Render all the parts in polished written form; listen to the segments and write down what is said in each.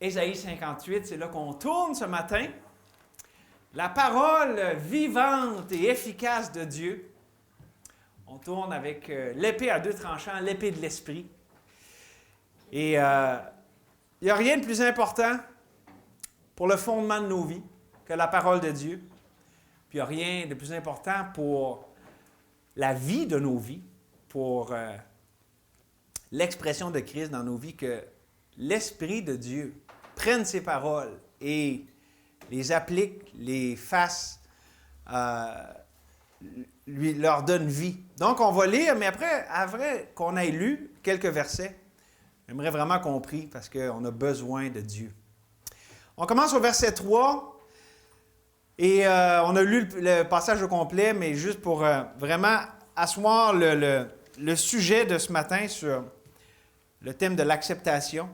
Ésaïe 58, c'est là qu'on tourne ce matin. La parole vivante et efficace de Dieu. On tourne avec l'épée à deux tranchants, l'épée de l'esprit. Et il n'y a rien de plus important pour le fondement de nos vies que la parole de Dieu. Puis il n'y a rien de plus important pour la vie de nos vies, pour l'expression de Christ dans nos vies, que l'Esprit de Dieu prenne ces paroles et les applique, les fasse, leur donne vie. Donc, on va lire, mais après qu'on ait lu quelques versets, j'aimerais vraiment qu'on prie parce qu'on a besoin de Dieu. On commence au verset 3 et on a lu le passage au complet, mais juste pour vraiment asseoir le sujet de ce matin sur le thème de l'acceptation.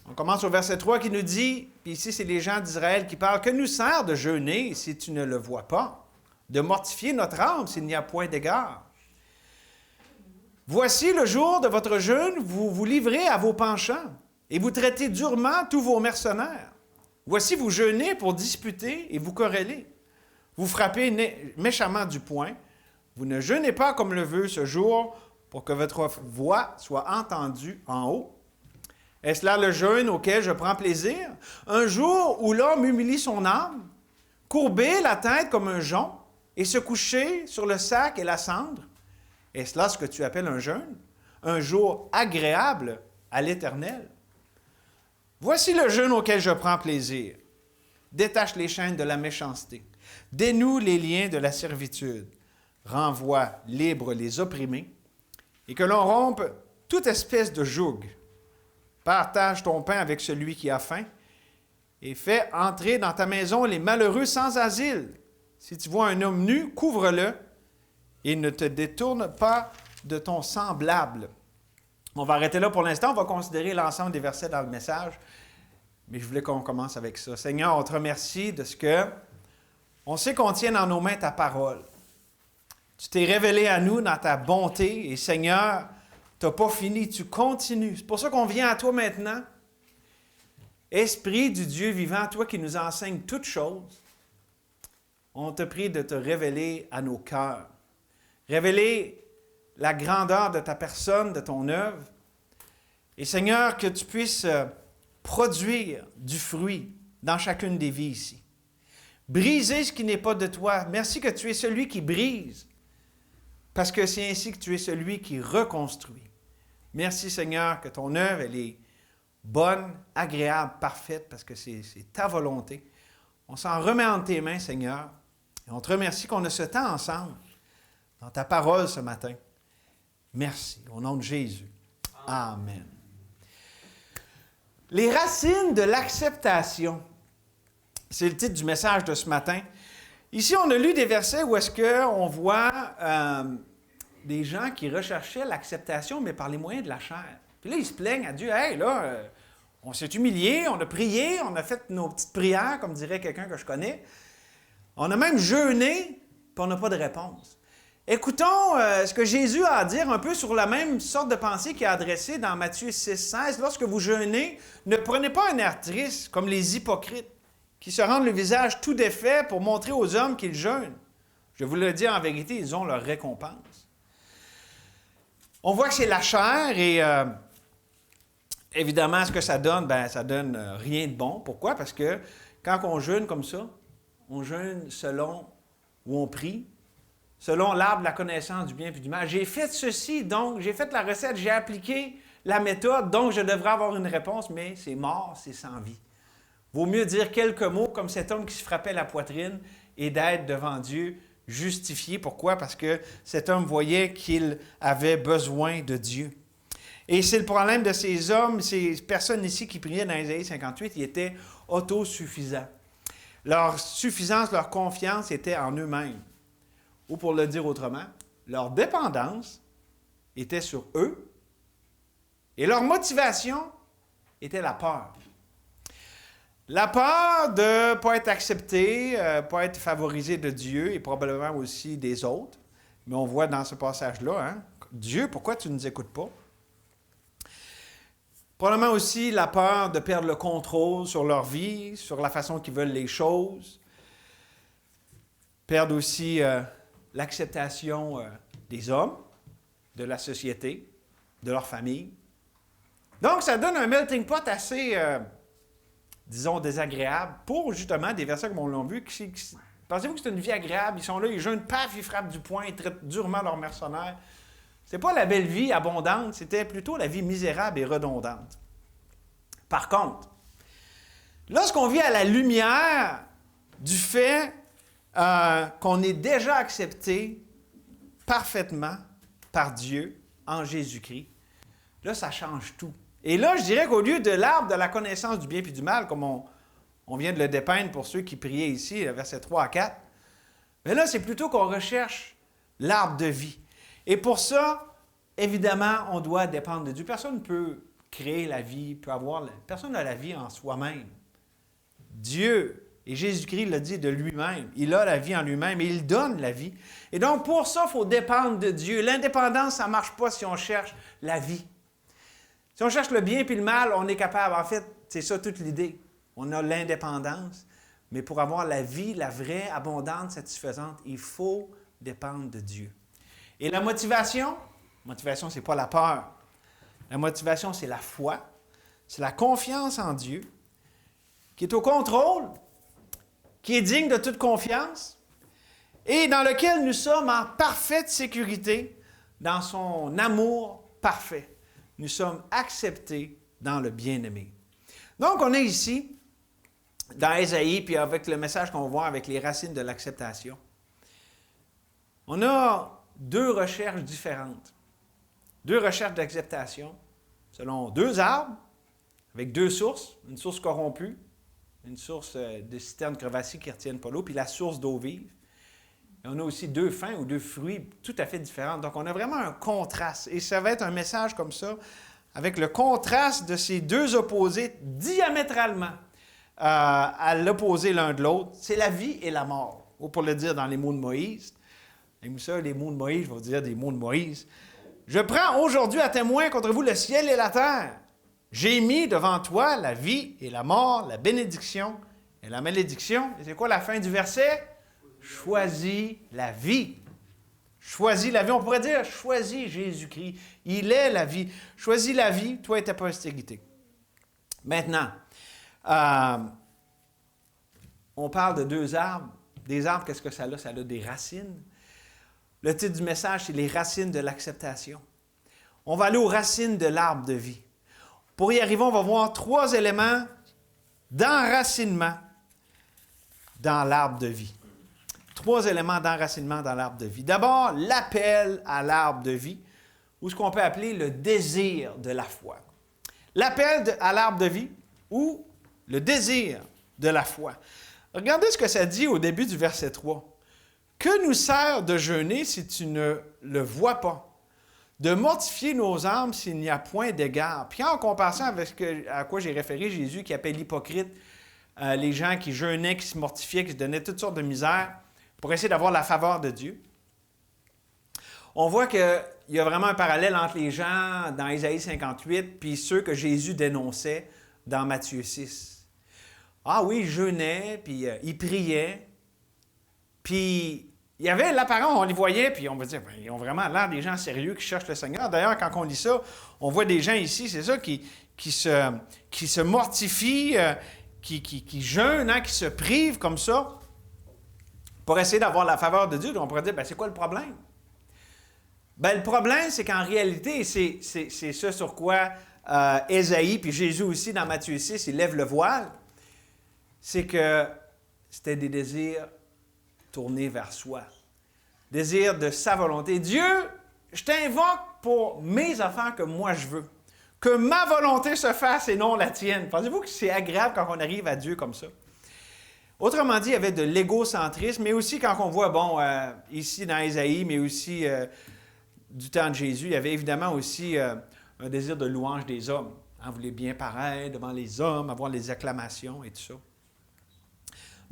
On commence au verset 3 qui nous dit, puis ici c'est les gens d'Israël qui parlent, « Que nous sert de jeûner si tu ne le vois pas, de mortifier notre âme s'il n'y a point d'égard? Voici le jour de votre jeûne, vous vous livrez à vos penchants et vous traitez durement tous vos mercenaires. Voici vous jeûnez pour disputer et vous querellez. Vous frappez méchamment du poing. Vous ne jeûnez pas comme le veut ce jour pour que votre voix soit entendue en haut. Est-ce là le jeûne auquel je prends plaisir? Un jour où l'homme humilie son âme, courber la tête comme un jonc et se coucher sur le sac et la cendre? Est-ce là ce que tu appelles un jeûne? Un jour agréable à l'Éternel? Voici le jeûne auquel je prends plaisir. Détache les chaînes de la méchanceté. Dénoue les liens de la servitude. Renvoie libres les opprimés. Et que l'on rompe toute espèce de joug. Partage ton pain avec celui qui a faim et fais entrer dans ta maison les malheureux sans asile. Si tu vois un homme nu, couvre-le et ne te détourne pas de ton semblable. » On va arrêter là pour l'instant. On va considérer l'ensemble des versets dans le message. Mais je voulais qu'on commence avec ça. Seigneur, on te remercie de ce que on sait qu'on tient dans nos mains ta parole. Tu t'es révélé à nous dans ta bonté et Seigneur, tu n'as pas fini, tu continues. C'est pour ça qu'on vient à toi maintenant. Esprit du Dieu vivant, toi qui nous enseignes toutes choses, on te prie de te révéler à nos cœurs. Révéler la grandeur de ta personne, de ton œuvre. Et Seigneur, que tu puisses produire du fruit dans chacune des vies ici. Briser ce qui n'est pas de toi. Merci que tu es celui qui brise. Parce que c'est ainsi que tu es celui qui reconstruit. Merci Seigneur que ton œuvre, elle est bonne, agréable, parfaite, parce que c'est ta volonté. On s'en remet entre tes mains, Seigneur, et on te remercie qu'on a ce temps ensemble, dans ta parole ce matin. Merci, au nom de Jésus. Amen. Les racines de l'acceptation, c'est le titre du message de ce matin. Ici, on a lu des versets où est-ce qu'on voit des gens qui recherchaient l'acceptation, mais par les moyens de la chair. Puis là, ils se plaignent à Dieu. « Hey, là, on s'est humilié, on a prié, on a fait nos petites prières, comme dirait quelqu'un que je connais. On a même jeûné, puis on n'a pas de réponse. » Écoutons ce que Jésus a à dire un peu sur la même sorte de pensée qu'il a adressée dans Matthieu 6,16. « Lorsque vous jeûnez, ne prenez pas un air triste, comme les hypocrites, qui se rendent le visage tout défait pour montrer aux hommes qu'ils jeûnent. Je vous le dis en vérité, ils ont leur récompense. » On voit que c'est la chair et évidemment, ce que ça donne, ça donne rien de bon. Pourquoi? Parce que quand on jeûne comme ça, on jeûne selon où on prie, selon l'arbre de la connaissance du bien et du mal. J'ai fait ceci, donc j'ai fait la recette, j'ai appliqué la méthode, donc je devrais avoir une réponse, mais c'est mort, c'est sans vie. Vaut mieux dire quelques mots comme cet homme qui se frappait la poitrine et d'être devant Dieu justifié. Pourquoi? Parce que cet homme voyait qu'il avait besoin de Dieu. Et c'est le problème de ces hommes, ces personnes ici qui priaient dans Ésaïe 58, ils étaient autosuffisants. Leur suffisance, leur confiance était en eux-mêmes. Ou pour le dire autrement, leur dépendance était sur eux et leur motivation était la peur. La peur de ne pas être accepté, pas être favorisé de Dieu et probablement aussi des autres. Mais on voit dans ce passage-là, Dieu, pourquoi tu ne nous écoutes pas? Probablement aussi la peur de perdre le contrôle sur leur vie, sur la façon qu'ils veulent les choses. Perdre aussi l'acceptation des hommes, de la société, de leur famille. Donc, ça donne un melting pot assez, disons, désagréable pour justement des versets comme on l'a vu. Pensez-vous que c'est une vie agréable? Ils sont là, ils jeûnent, paf, ils frappent du poing, ils traitent durement leurs mercenaires. Ce n'est pas la belle vie abondante, c'était plutôt la vie misérable et redondante. Par contre, lorsqu'on vit à la lumière du fait qu'on est déjà accepté parfaitement par Dieu en Jésus-Christ, là, ça change tout. Et là, je dirais qu'au lieu de l'arbre de la connaissance du bien et du mal, comme on vient de le dépeindre pour ceux qui priaient ici, versets 3 à 4, mais là, c'est plutôt qu'on recherche l'arbre de vie. Et pour ça, évidemment, on doit dépendre de Dieu. Personne ne peut créer la vie, personne n'a la vie en soi-même. Dieu, et Jésus-Christ l'a dit de lui-même, il a la vie en lui-même et il donne la vie. Et donc, pour ça, il faut dépendre de Dieu. L'indépendance, ça ne marche pas si on cherche la vie. Si on cherche le bien puis le mal, on est capable. En fait, c'est ça toute l'idée. On a l'indépendance, mais pour avoir la vie, la vraie, abondante, satisfaisante, il faut dépendre de Dieu. Et la motivation, ce n'est pas la peur. La motivation, c'est la foi, c'est la confiance en Dieu, qui est au contrôle, qui est digne de toute confiance, et dans lequel nous sommes en parfaite sécurité, dans son amour parfait. Nous sommes acceptés dans le bien-aimé. Donc, on est ici, dans Ésaïe, puis avec le message qu'on va voir avec les racines de l'acceptation. On a deux recherches différentes. Deux recherches d'acceptation, selon deux arbres, avec deux sources, une source corrompue, une source de citernes crevassées qui ne retiennent pas l'eau, puis la source d'eau vive. Et on a aussi deux fins ou deux fruits tout à fait différents. Donc, on a vraiment un contraste. Et ça va être un message comme ça, avec le contraste de ces deux opposés diamétralement à l'opposé l'un de l'autre. C'est la vie et la mort. Ou pour le dire dans les mots de Moïse. Et ça, les mots de Moïse, je vais vous dire des mots de Moïse. Je prends aujourd'hui à témoin contre vous le ciel et la terre. J'ai mis devant toi la vie et la mort, la bénédiction et la malédiction. Et c'est quoi la fin du verset? Choisis la vie. Choisis la vie. On pourrait dire, choisis Jésus-Christ. Il est la vie. Choisis la vie, toi et ta postérité. Maintenant, on parle de deux arbres. Des arbres, qu'est-ce que ça a? Ça a des racines. Le titre du message, c'est les racines de l'acceptation. On va aller aux racines de l'arbre de vie. Pour y arriver, on va voir trois éléments d'enracinement dans l'arbre de vie. Trois éléments d'enracinement dans l'arbre de vie. D'abord, l'appel à l'arbre de vie, ou ce qu'on peut appeler le désir de la foi. L'appel à l'arbre de vie, ou le désir de la foi. Regardez ce que ça dit au début du verset 3. « Que nous sert de jeûner si tu ne le vois pas? De mortifier nos âmes s'il n'y a point d'égard. » Puis en comparaison avec à quoi j'ai référé Jésus qui appelle hypocrite les gens qui jeûnaient, qui se mortifiaient, qui se donnaient toutes sortes de misères pour essayer d'avoir la faveur de Dieu. On voit qu'il y a vraiment un parallèle entre les gens dans Ésaïe 58 puis ceux que Jésus dénonçait dans Matthieu 6. Ah oui, ils jeûnaient, puis ils priaient, puis il y avait l'apparence, on les voyait, puis on va dire, ils ont vraiment l'air des gens sérieux qui cherchent le Seigneur. D'ailleurs, quand on lit ça, on voit des gens ici, c'est ça, qui se mortifient, qui jeûnent, hein, qui se privent comme ça pour essayer d'avoir la faveur de Dieu. Donc on pourrait dire, c'est quoi le problème? Le problème, c'est qu'en réalité, c'est ce sur quoi Ésaïe, puis Jésus aussi dans Matthieu 6, il lève le voile, c'est que c'était des désirs tournés vers soi. Désir de sa volonté. Dieu, je t'invoque pour mes affaires que moi je veux. Que ma volonté se fasse et non la tienne. Pensez-vous que c'est agréable quand on arrive à Dieu comme ça? Autrement dit, il y avait de l'égocentrisme, mais aussi quand on voit, ici dans Ésaïe, mais aussi du temps de Jésus, il y avait évidemment aussi un désir de louange des hommes. Vous voulez bien paraître devant les hommes, avoir les acclamations et tout ça.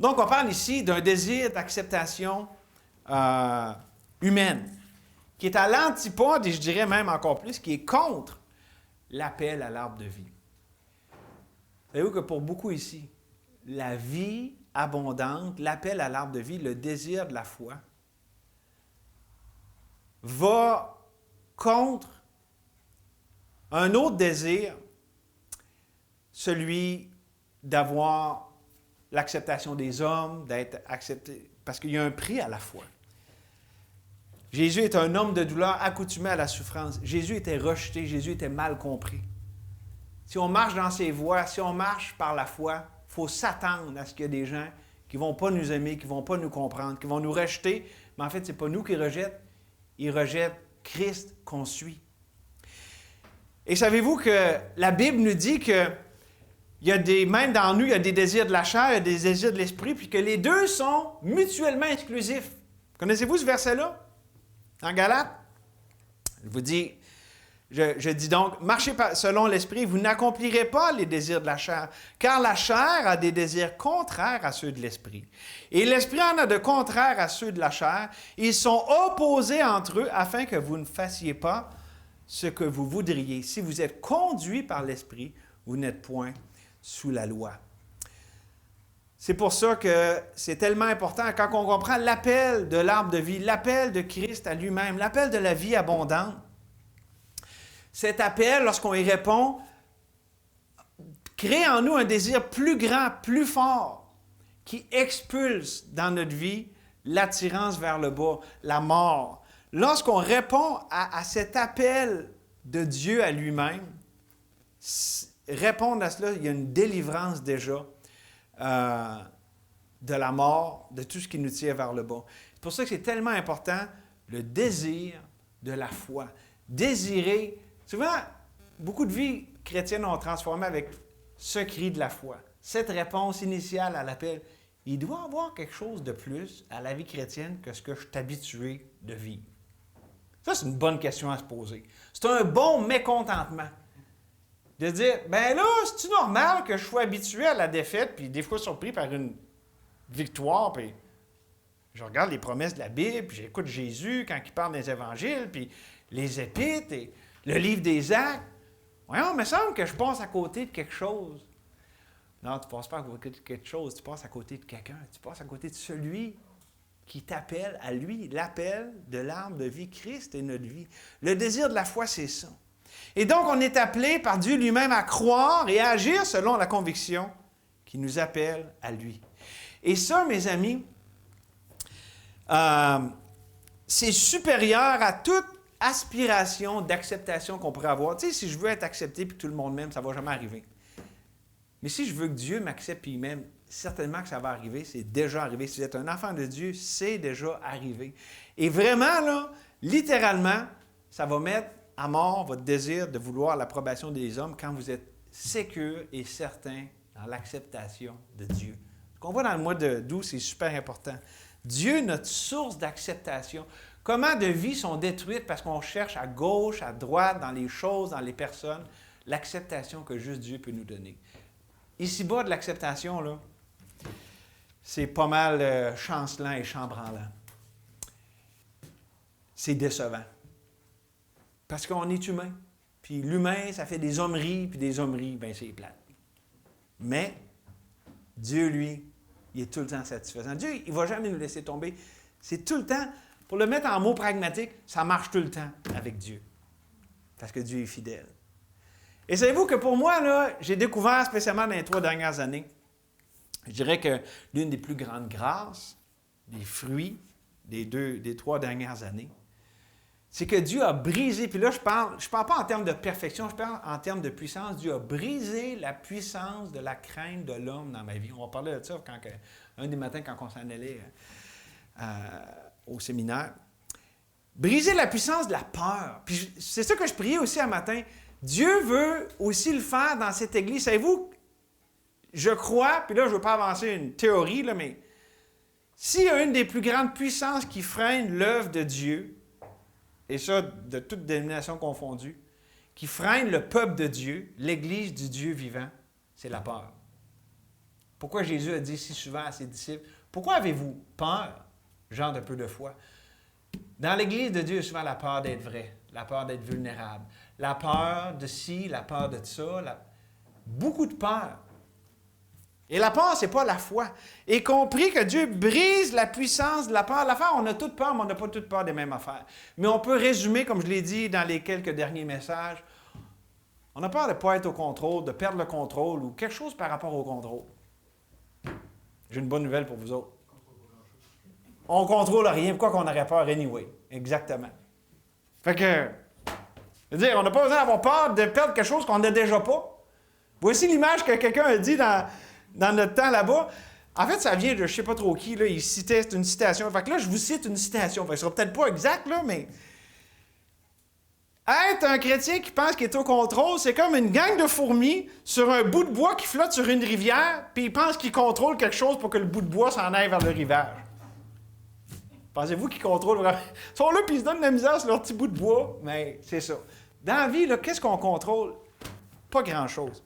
Donc, on parle ici d'un désir d'acceptation humaine, qui est à l'antipode, et je dirais même encore plus, qui est contre l'appel à l'arbre de vie. Savez-vous que pour beaucoup ici, la vie abondante, l'appel à l'arbre de vie, le désir de la foi, va contre un autre désir, celui d'avoir l'acceptation des hommes, d'être accepté, parce qu'il y a un prix à la foi. Jésus est un homme de douleur accoutumé à la souffrance. Jésus était rejeté, Jésus était mal compris. Si on marche dans ses voies, si on marche par la foi, il faut s'attendre à ce qu'il y ait des gens qui ne vont pas nous aimer, qui ne vont pas nous comprendre, qui vont nous rejeter. Mais en fait, ce n'est pas nous qui rejettent, ils rejettent Christ qu'on suit. Et savez-vous que la Bible nous dit que même dans nous, il y a des désirs de la chair, il y a des désirs de l'esprit, puis que les deux sont mutuellement exclusifs. Connaissez-vous ce verset-là? En Galates? Je vous dis, je dis donc, marchez selon l'esprit, vous n'accomplirez pas les désirs de la chair, car la chair a des désirs contraires à ceux de l'esprit. Et l'esprit en a de contraires à ceux de la chair. Ils sont opposés entre eux afin que vous ne fassiez pas ce que vous voudriez. Si vous êtes conduits par l'esprit, vous n'êtes point sous la loi. C'est pour ça que c'est tellement important quand on comprend l'appel de l'arbre de vie, l'appel de Christ à lui-même, l'appel de la vie abondante. Cet appel, lorsqu'on y répond, crée en nous un désir plus grand, plus fort, qui expulse dans notre vie l'attirance vers le bas, la mort. Lorsqu'on répond à cet appel de Dieu à lui-même, répondre à cela, il y a une délivrance déjà de la mort, de tout ce qui nous tire vers le bas. C'est pour ça que c'est tellement important, le désir de la foi. Désirer. Souvent, beaucoup de vies chrétiennes ont transformé avec ce cri de la foi, cette réponse initiale à l'appel. Il doit y avoir quelque chose de plus à la vie chrétienne que ce que je suis habitué de vivre. Ça, c'est une bonne question à se poser. C'est un bon mécontentement. De dire, ben là, c'est-tu normal que je sois habitué à la défaite, puis des fois surpris par une victoire, puis je regarde les promesses de la Bible, puis j'écoute Jésus quand il parle des évangiles, puis les épîtres, et le livre des Actes. Voyons, il me semble que je passe à côté de quelque chose. Non, tu ne passes pas à côté de quelque chose, tu passes à côté de quelqu'un, tu passes à côté de celui qui t'appelle à lui. L'appel de l'arbre de vie, Christ est notre vie. Le désir de la foi, c'est ça. Et donc, on est appelé par Dieu lui-même à croire et à agir selon la conviction qui nous appelle à lui. Et ça, mes amis, c'est supérieur à toute aspiration d'acceptation qu'on pourrait avoir. Tu sais, si je veux être accepté et que tout le monde m'aime, ça ne va jamais arriver. Mais si je veux que Dieu m'accepte et il m'aime, certainement que ça va arriver, c'est déjà arrivé. Si vous êtes un enfant de Dieu, c'est déjà arrivé. Et vraiment, là, littéralement, ça va mettre à mort votre désir de vouloir l'approbation des hommes quand vous êtes sécure et certain dans l'acceptation de Dieu. Ce qu'on voit dans le mois d'août, c'est super important. Dieu, notre source d'acceptation. Comment de vies sont détruites parce qu'on cherche à gauche, à droite, dans les choses, dans les personnes, l'acceptation que juste Dieu peut nous donner. Ici-bas, de l'acceptation, là, c'est pas mal chancelant et chambranlant. C'est décevant. Parce qu'on est humain. Puis l'humain, ça fait des hommeries, puis des hommeries, bien c'est plate. Mais Dieu, lui, il est tout le temps satisfaisant. Dieu, il ne va jamais nous laisser tomber. C'est tout le temps, pour le mettre en mots pragmatiques, ça marche tout le temps avec Dieu. Parce que Dieu est fidèle. Et savez-vous que pour moi, là, j'ai découvert, spécialement dans les 3 dernières années, je dirais que l'une des plus grandes grâces, des fruits des 3 dernières années, c'est que Dieu a brisé, puis là, je parle pas en termes de perfection, je parle en termes de puissance. Dieu a brisé la puissance de la crainte de l'homme dans ma vie. On parlait de ça un des matins quand on s'en allait au séminaire. Briser la puissance de la peur. Puis c'est ça que je priais aussi un matin. Dieu veut aussi le faire dans cette Église. Savez-vous, je crois, puis là, je ne veux pas avancer une théorie, là, mais s'il y a une des plus grandes puissances qui freine l'œuvre de Dieu, et ça, de toute dénomination confondue, qui freine le peuple de Dieu, l'Église du Dieu vivant, c'est la peur. Pourquoi Jésus a dit si souvent à ses disciples, « Pourquoi avez-vous peur, gens de peu de foi? » Dans l'Église de Dieu, il y a souvent la peur d'être vrai, la peur d'être vulnérable, la peur de ci, la peur de ça, beaucoup de peur. Et la peur, ce n'est pas la foi. Et compris que Dieu brise la puissance de la peur. L'affaire, on a toute peur, mais on n'a pas toute peur des mêmes affaires. Mais on peut résumer, comme je l'ai dit dans les quelques derniers messages, on a peur de ne pas être au contrôle, de perdre le contrôle ou quelque chose par rapport au contrôle. J'ai une bonne nouvelle pour vous autres. On ne contrôle rien. Pourquoi qu'on aurait peur anyway? Exactement. Fait que, on n'a pas besoin d'avoir peur de perdre quelque chose qu'on n'a déjà pas. Voici l'image que quelqu'un a dit dans notre temps là-bas. En fait, ça vient de je ne sais pas trop qui. Là, il citait, c'est une citation. Fait que là, je vous cite une citation. Fait que ce ne sera peut-être pas exact, là, mais... Être un chrétien qui pense qu'il est au contrôle, c'est comme une gang de fourmis sur un bout de bois qui flotte sur une rivière, puis il pense qu'il contrôle quelque chose pour que le bout de bois s'en aille vers le rivage. Pensez-vous qu'ils contrôlent vraiment? Ils sont là, puis ils se donnent de la misère sur leur petit bout de bois, mais c'est ça. Dans la vie, là, qu'est-ce qu'on contrôle? Pas grand-chose.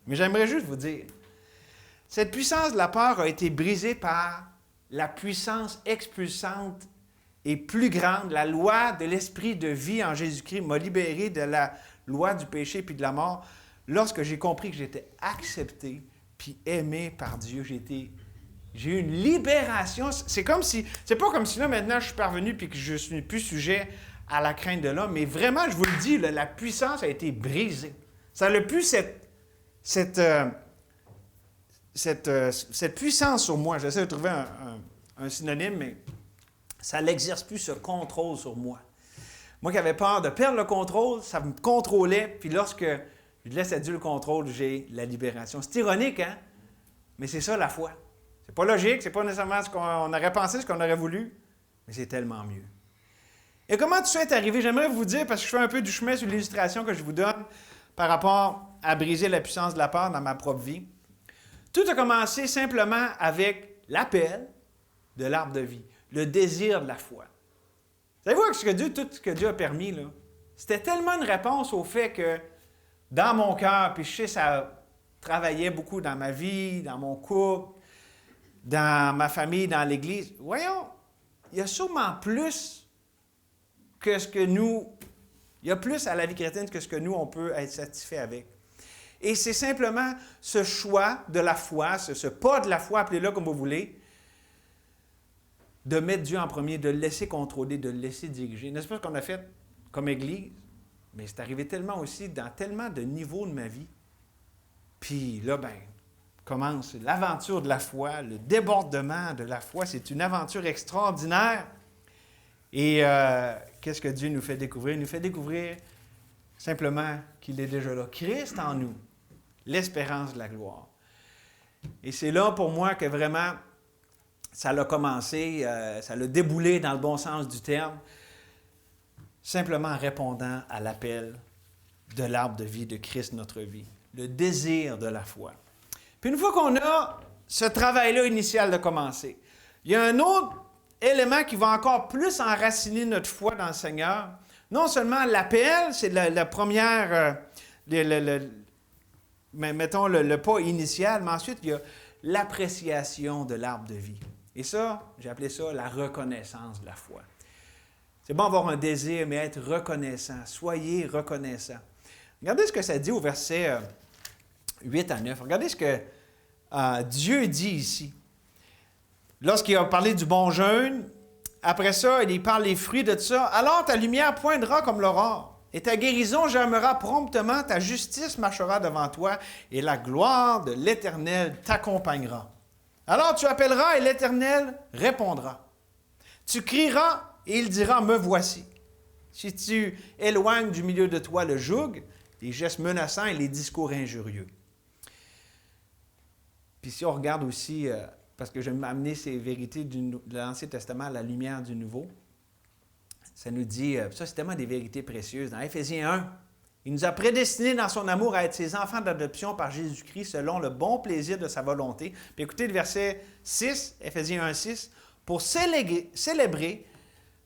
Mais j'aimerais juste vous dire, cette puissance de la peur a été brisée par la puissance expulsante et plus grande. La loi de l'esprit de vie en Jésus-Christ m'a libéré de la loi du péché puis de la mort lorsque j'ai compris que j'étais accepté puis aimé par Dieu. J'ai eu une libération. C'est pas comme si là maintenant je suis parvenu puis que je suis plus sujet à la crainte de l'homme, mais vraiment, je vous le dis, là, la puissance a été brisée. Ça n'a plus cette puissance sur moi. J'essaie de trouver un synonyme, mais ça n'exerce plus ce contrôle sur moi. Moi qui avais peur de perdre le contrôle, ça me contrôlait, puis lorsque je laisse à Dieu le contrôle, j'ai la libération. C'est ironique, hein? Mais c'est ça la foi. C'est pas logique, c'est pas nécessairement ce qu'on aurait pensé, ce qu'on aurait voulu, mais c'est tellement mieux. Et comment tout ça est arrivé? J'aimerais vous dire, parce que je fais un peu du chemin sur l'illustration que je vous donne par rapport à briser la puissance de la peur dans ma propre vie. Tout a commencé simplement avec l'appel de l'arbre de vie, le désir de la foi. Savez-vous que tout ce que Dieu a permis, là, c'était tellement une réponse au fait que dans mon cœur, puis je sais ça travaillait beaucoup dans ma vie, dans mon couple, dans ma famille, dans l'Église. Voyons, il y a sûrement plus que ce que nous... Il y a plus à la vie chrétienne que ce que nous, on peut être satisfait avec. Et c'est simplement ce choix de la foi, ce pas de la foi, appelez-le comme vous voulez, de mettre Dieu en premier, de le laisser contrôler, de le laisser diriger. N'est-ce pas ce qu'on a fait comme Église? Mais c'est arrivé tellement aussi dans tellement de niveaux de ma vie. Puis là, commence l'aventure de la foi, le débordement de la foi. C'est une aventure extraordinaire. Et qu'est-ce que Dieu nous fait découvrir? Il nous fait découvrir simplement qu'il est déjà là. Christ en nous, l'espérance de la gloire. Et c'est là pour moi que vraiment, ça l'a commencé, ça l'a déboulé dans le bon sens du terme, simplement en répondant à l'appel de l'arbre de vie de Christ, notre vie, le désir de la foi. Puis une fois qu'on a ce travail-là initial de commencer, il y a un autre élément qui va encore plus enraciner notre foi dans le Seigneur. Non seulement l'appel, c'est la première, mettons le pas initial, mais ensuite il y a l'appréciation de l'arbre de vie. Et ça, j'ai appelé ça la reconnaissance de la foi. C'est bon avoir un désir, mais être reconnaissant. Soyez reconnaissant. Regardez ce que ça dit au verset 8 à 9. Regardez ce que Dieu dit ici. Lorsqu'il a parlé du bon jeûne, après ça, il parle des fruits de tout ça. Alors ta lumière poindra comme l'aurore, et ta guérison germera promptement, ta justice marchera devant toi, et la gloire de l'Éternel t'accompagnera. Alors tu appelleras, et l'Éternel répondra. Tu crieras, et il dira, me voici. Si tu éloignes du milieu de toi le joug, les gestes menaçants et les discours injurieux. Puis si on regarde aussi... parce que je vais m'amener ces vérités de l'Ancien Testament à la lumière du Nouveau. Ça nous dit, ça c'est tellement des vérités précieuses. Dans Éphésiens 1, il nous a prédestinés dans son amour à être ses enfants d'adoption par Jésus-Christ selon le bon plaisir de sa volonté. Puis écoutez le verset 6, Éphésiens 1, 6, pour célébrer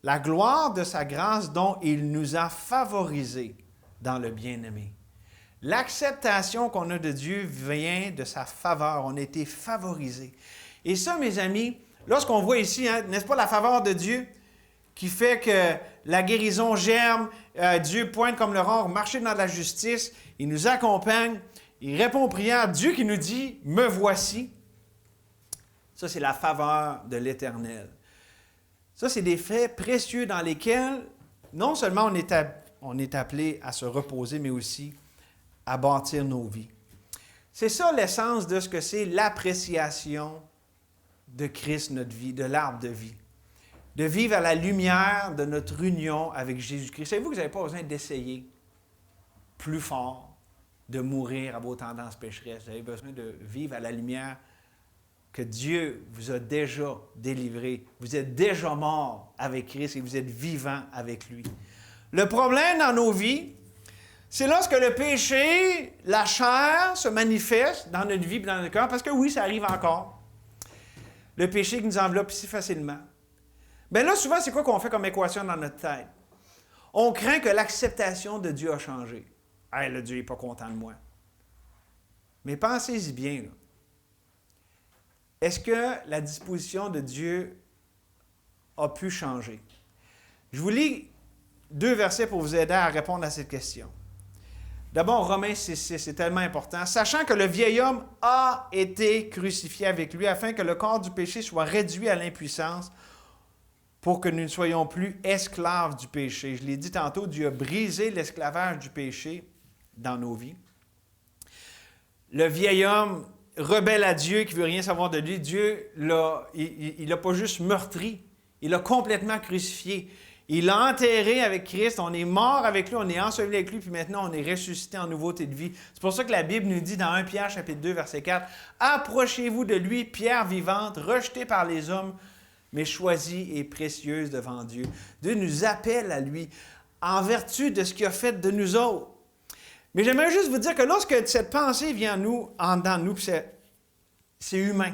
la gloire de sa grâce dont il nous a favorisés dans le bien-aimé. L'acceptation qu'on a de Dieu vient de sa faveur. On a été favorisés. Et ça, mes amis, lorsqu'on voit ici, n'est-ce pas la faveur de Dieu qui fait que la guérison germe, Dieu pointe comme l'aurore, marcher dans la justice, il nous accompagne, il répond aux prières, Dieu qui nous dit « me voici ». Ça, c'est la faveur de l'Éternel. Ça, c'est des faits précieux dans lesquels non seulement on est appelé à se reposer, mais aussi à bâtir nos vies. C'est ça l'essence de ce que c'est l'appréciation de Christ, notre vie, de l'arbre de vie. De vivre à la lumière de notre union avec Jésus-Christ. Savez-vous que vous n'avez pas besoin d'essayer plus fort, de mourir à vos tendances pécheresses. Vous avez besoin de vivre à la lumière que Dieu vous a déjà délivré. Vous êtes déjà mort avec Christ et vous êtes vivant avec lui. Le problème dans nos vies, c'est lorsque le péché, la chair, se manifeste dans notre vie et dans notre cœur, parce que oui, ça arrive encore. Le péché qui nous enveloppe si facilement. Bien là, souvent, c'est quoi qu'on fait comme équation dans notre tête? On craint que l'acceptation de Dieu a changé. « Hey, le Dieu n'est pas content de moi. » Mais pensez-y bien, là. Est-ce que la disposition de Dieu a pu changer? Je vous lis 2 versets pour vous aider à répondre à cette question. D'abord, Romains 6,6, c'est tellement important. « Sachant que le vieil homme a été crucifié avec lui, afin que le corps du péché soit réduit à l'impuissance, pour que nous ne soyons plus esclaves du péché. » Je l'ai dit tantôt, Dieu a brisé l'esclavage du péché dans nos vies. Le vieil homme rebelle à Dieu, qui ne veut rien savoir de lui, Dieu il l'a pas juste meurtri, il l'a complètement crucifié. Il l'a enterré avec Christ, on est mort avec lui, on est enseveli avec lui, puis maintenant on est ressuscité en nouveauté de vie. C'est pour ça que la Bible nous dit dans 1 Pierre chapitre 2, verset 4, « Approchez-vous de lui, pierre vivante, rejetée par les hommes, mais choisie et précieuse devant Dieu. » Dieu nous appelle à lui en vertu de ce qu'il a fait de nous autres. Mais j'aimerais juste vous dire que lorsque cette pensée vient en dedans de nous, c'est humain.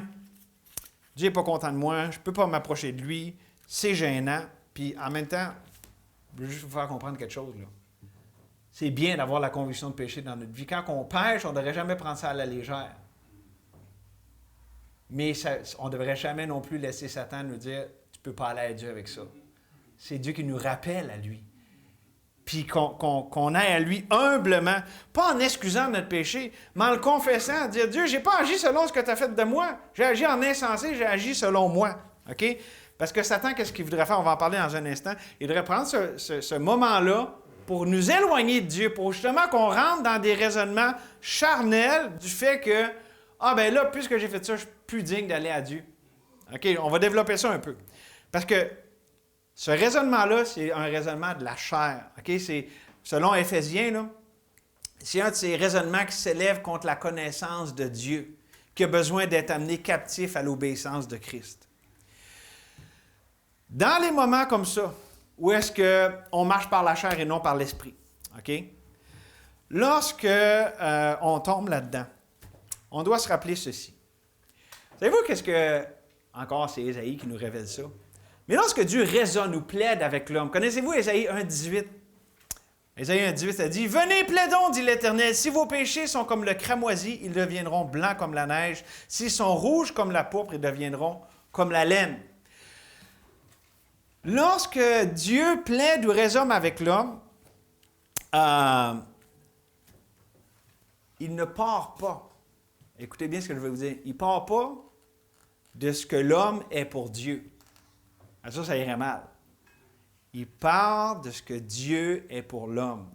Dieu n'est pas content de moi, je ne peux pas m'approcher de lui, c'est gênant. Puis en même temps, je veux juste vous faire comprendre quelque chose, là. C'est bien d'avoir la conviction de péché dans notre vie. Quand on pêche, on ne devrait jamais prendre ça à la légère. Mais on ne devrait jamais non plus laisser Satan nous dire « tu ne peux pas aller à Dieu avec ça ». C'est Dieu qui nous rappelle à lui. Puis qu'on aille à lui humblement, pas en excusant notre péché, mais en le confessant, dire « Dieu, je n'ai pas agi selon ce que tu as fait de moi. J'ai agi en insensé, j'ai agi selon moi. » OK? Parce que Satan, qu'est-ce qu'il voudrait faire? On va en parler dans un instant. Il voudrait prendre ce moment-là pour nous éloigner de Dieu, pour justement qu'on rentre dans des raisonnements charnels du fait que « Ah, ben là, puisque j'ai fait ça, je suis plus digne d'aller à Dieu. » OK? On va développer ça un peu. Parce que ce raisonnement-là, c'est un raisonnement de la chair. OK? C'est, selon Éphésiens, là, c'est un de ces raisonnements qui s'élève contre la connaissance de Dieu, qui a besoin d'être amené captif à l'obéissance de Christ. Dans les moments comme ça, où est-ce qu'on marche par la chair et non par l'esprit, OK? Lorsque on tombe là-dedans, on doit se rappeler ceci. Savez-vous qu'est-ce que... Encore, c'est Ésaïe qui nous révèle ça. Mais lorsque Dieu raisonne ou plaide avec l'homme, connaissez-vous Ésaïe 1,18? Ésaïe 1,18, ça dit « Venez, plaidons, dit l'Éternel, si vos péchés sont comme le cramoisi, ils deviendront blancs comme la neige. S'ils sont rouges comme la pourpre, ils deviendront comme la laine. » Lorsque Dieu plaide ou raisonne avec l'homme, il ne part pas. Écoutez bien ce que je vais vous dire. Il ne part pas de ce que l'homme est pour Dieu. Ça irait mal. Il part de ce que Dieu est pour l'homme.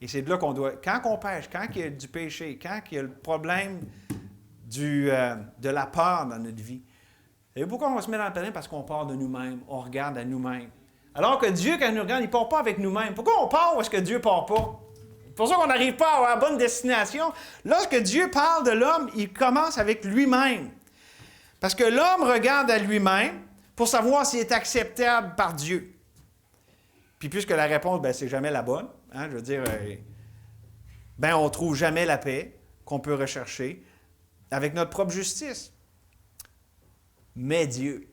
Et c'est de là qu'on doit... Quand on pêche, quand il y a du péché, quand il y a le problème de la peur dans notre vie, vous savez pourquoi on se met dans le terrain? Parce qu'on part de nous-mêmes, on regarde à nous-mêmes. Alors que Dieu, quand il nous regarde, il ne part pas avec nous-mêmes. Pourquoi on part où est-ce que Dieu ne part pas? C'est pour ça qu'on n'arrive pas à avoir la bonne destination. Lorsque Dieu parle de l'homme, il commence avec lui-même. Parce que l'homme regarde à lui-même pour savoir s'il est acceptable par Dieu. Puis puisque la réponse, c'est jamais la bonne, hein, je veux dire, on ne trouve jamais la paix qu'on peut rechercher avec notre propre justice. Mais Dieu,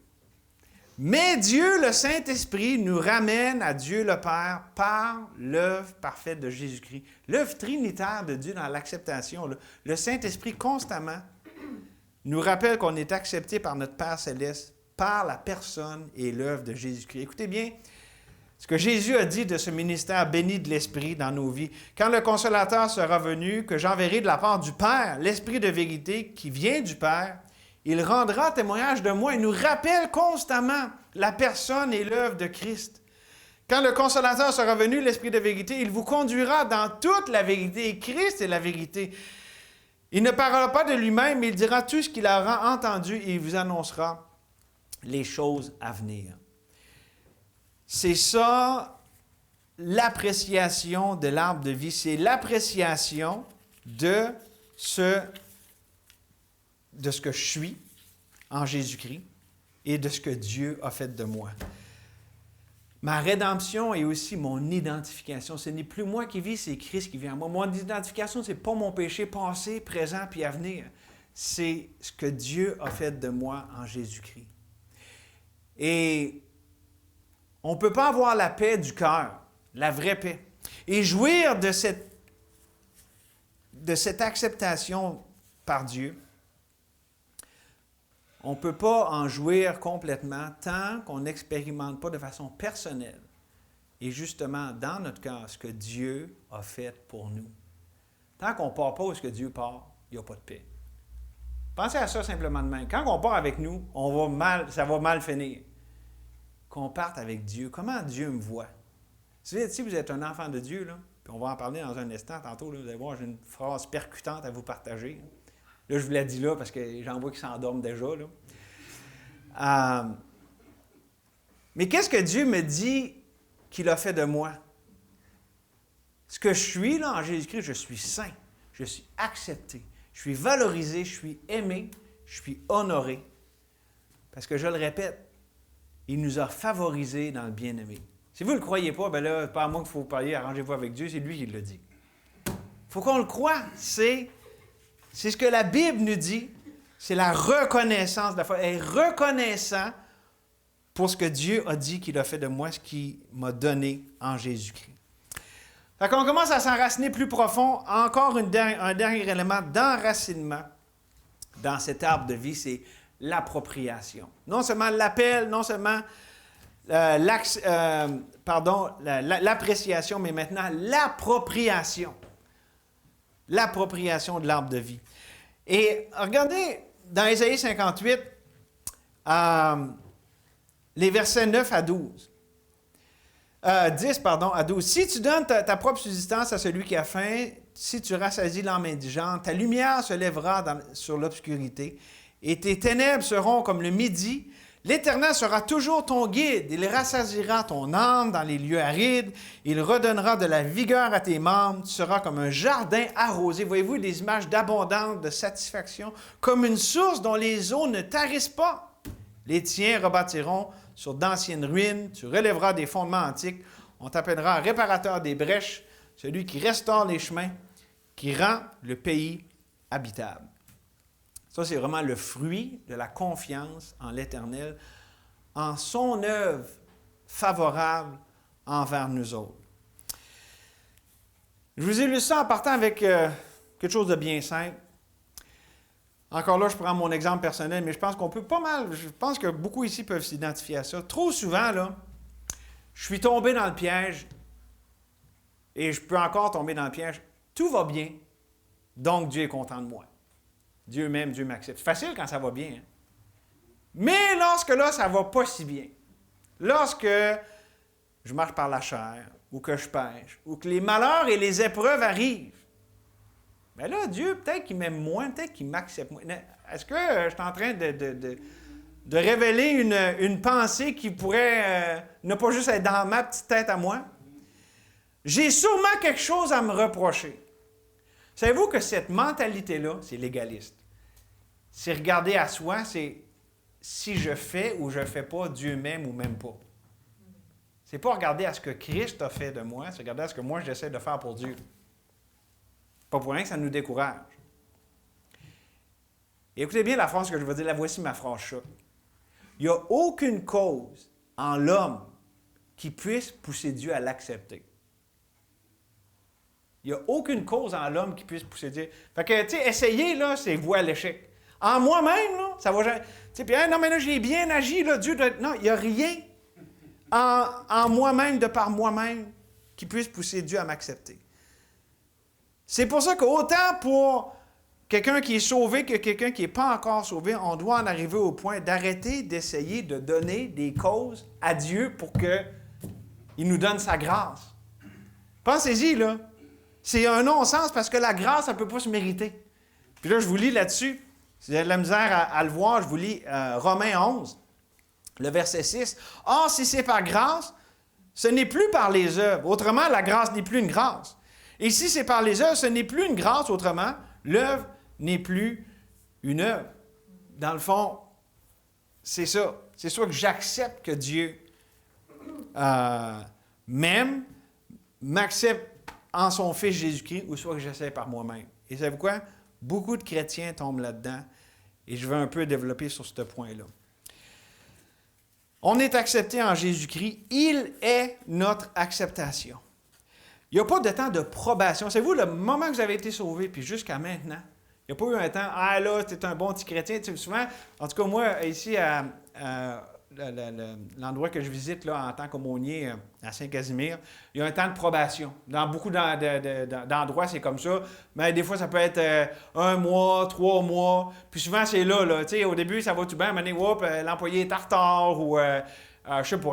le Saint-Esprit, nous ramène à Dieu le Père par l'œuvre parfaite de Jésus-Christ. L'œuvre trinitaire de Dieu dans l'acceptation. Là. Le Saint-Esprit, constamment, nous rappelle qu'on est accepté par notre Père céleste, par la personne et l'œuvre de Jésus-Christ. Écoutez bien ce que Jésus a dit de ce ministère béni de l'Esprit dans nos vies. « Quand le Consolateur sera venu, que j'enverrai de la part du Père, l'Esprit de vérité qui vient du Père, Il rendra témoignage de moi et nous rappelle constamment la personne et l'œuvre de Christ. Quand le Consolateur sera venu, l'Esprit de vérité, il vous conduira dans toute la vérité. Et Christ est la vérité. Il ne parlera pas de lui-même, mais il dira tout ce qu'il aura entendu et il vous annoncera les choses à venir. C'est ça, l'appréciation de l'arbre de vie. C'est l'appréciation de ce que je suis en Jésus-Christ et de ce que Dieu a fait de moi. Ma rédemption est aussi mon identification. Ce n'est plus moi qui vis, c'est Christ qui vit en moi. Mon identification, ce n'est pas mon péché passé, présent puis à venir. C'est ce que Dieu a fait de moi en Jésus-Christ. Et on ne peut pas avoir la paix du cœur, la vraie paix, et jouir de cette acceptation par Dieu. On ne peut pas en jouir complètement tant qu'on n'expérimente pas de façon personnelle et justement dans notre cœur ce que Dieu a fait pour nous. Tant qu'on ne part pas où ce que Dieu part, il n'y a pas de paix. Pensez à ça simplement de même. Quand on part avec nous, ça va mal finir. Qu'on parte avec Dieu. Comment Dieu me voit? Si vous êtes un enfant de Dieu, là, puis on va en parler dans un instant tantôt, là, vous allez voir, j'ai une phrase percutante à vous partager. Là, je vous la dis là parce que j'en vois qui s'endorment déjà. Là. Mais qu'est-ce que Dieu me dit qu'il a fait de moi? Ce que je suis là en Jésus-Christ, je suis saint, je suis accepté, je suis valorisé, je suis aimé, je suis honoré. Parce que je le répète, il nous a favorisés dans le bien-aimé. Si vous ne le croyez pas, bien là, pas à moi qu'il faut parler, arrangez-vous avec Dieu, c'est lui qui le dit. Il faut qu'on le croie, c'est ce que la Bible nous dit, c'est la reconnaissance de la foi. Être reconnaissant pour ce que Dieu a dit qu'il a fait de moi, ce qu'il m'a donné en Jésus-Christ. Fait qu'on commence à s'enraciner plus profond. Encore un dernier élément d'enracinement dans cet arbre de vie, c'est l'appropriation. Non seulement l'appel, non seulement l'appréciation, mais maintenant l'appropriation. L'appropriation de l'arbre de vie. Et regardez dans Ésaïe 58, les versets 9 à 12. 10 à 12. Si tu donnes ta propre subsistance à celui qui a faim, si tu rassasies l'âme indigente, ta lumière se lèvera sur l'obscurité, et tes ténèbres seront comme le midi. L'Éternel sera toujours ton guide. Il rassasiera ton âme dans les lieux arides. Il redonnera de la vigueur à tes membres. Tu seras comme un jardin arrosé. Voyez-vous des images d'abondance, de satisfaction, comme une source dont les eaux ne tarissent pas. Les tiens rebâtiront sur d'anciennes ruines. Tu relèveras des fondements antiques. On t'appellera réparateur des brèches, celui qui restaure les chemins, qui rend le pays habitable. Ça, c'est vraiment le fruit de la confiance en l'Éternel, en son œuvre favorable envers nous autres. Je vous illustre ça en partant avec quelque chose de bien simple. Encore là, je prends mon exemple personnel, mais je pense qu'on peut pas mal, je pense que beaucoup ici peuvent s'identifier à ça. Trop souvent, là, je suis tombé dans le piège, et je peux encore tomber dans le piège. Tout va bien, donc Dieu est content de moi. Dieu m'aime, Dieu m'accepte. C'est facile quand ça va bien. Hein? Mais lorsque là, ça ne va pas si bien, lorsque je marche par la chair, ou que je pêche, ou que les malheurs et les épreuves arrivent, bien là, Dieu, peut-être qu'il m'aime moins, peut-être qu'il m'accepte moins. Est-ce que je suis en train de révéler une pensée qui pourrait ne pas juste être dans ma petite tête à moi? J'ai sûrement quelque chose à me reprocher. Savez-vous que cette mentalité-là, c'est légaliste. C'est regarder à soi, c'est si je fais ou je ne fais pas, Dieu m'aime ou m'aime pas. C'est pas regarder à ce que Christ a fait de moi, c'est regarder à ce que moi j'essaie de faire pour Dieu. Pas pour rien que ça nous décourage. Et écoutez bien la phrase que je vais dire, là voici ma phrase choc. Il n'y a aucune cause en l'homme qui puisse pousser Dieu à l'accepter. Il n'y a aucune cause en l'homme qui puisse pousser Dieu. Fait que, tu sais, essayer, là, c'est vouer à l'échec. En moi-même, là, ça va jamais. Tu sais, puis, non, mais là, j'ai bien agi, là, Dieu doit être. Non, il n'y a rien en moi-même, de par moi-même, qui puisse pousser Dieu à m'accepter. C'est pour ça qu'autant pour quelqu'un qui est sauvé que quelqu'un qui n'est pas encore sauvé, on doit en arriver au point d'arrêter d'essayer de donner des causes à Dieu pour qu'il nous donne sa grâce. Pensez-y, là. C'est un non-sens parce que la grâce, ça ne peut pas se mériter. Puis là, je vous lis là-dessus. Si vous avez de la misère à le voir, je vous lis Romains 11, le verset 6. « Or, si c'est par grâce, ce n'est plus par les œuvres. Autrement, la grâce n'est plus une grâce. Et si c'est par les œuvres, ce n'est plus une grâce. Autrement, l'œuvre n'est plus une œuvre. » Dans le fond, c'est ça. C'est soit que j'accepte que Dieu m'aime, m'accepte en son Fils Jésus-Christ, ou soit que j'essaie par moi-même. Et savez-vous quoi? Beaucoup de chrétiens tombent là-dedans, et je veux un peu développer sur ce point-là. On est accepté en Jésus-Christ. Il est notre acceptation. Il n'y a pas de temps de probation. Savez-vous, le moment que vous avez été sauvé, puis jusqu'à maintenant, il n'y a pas eu un temps, « Ah là, tu es un bon petit chrétien. » Tu sais, souvent, en tout cas, moi, ici, à l'endroit que je visite là, en tant qu'aumônier à Saint-Casimir, il y a un temps de probation. Dans beaucoup d'endroits, c'est comme ça. Mais des fois, ça peut être 1 mois, 3 mois. Puis souvent, c'est là. Tu sais, au début, ça va tout bien. Maintenant, l'employé est en retard ou, je sais pas,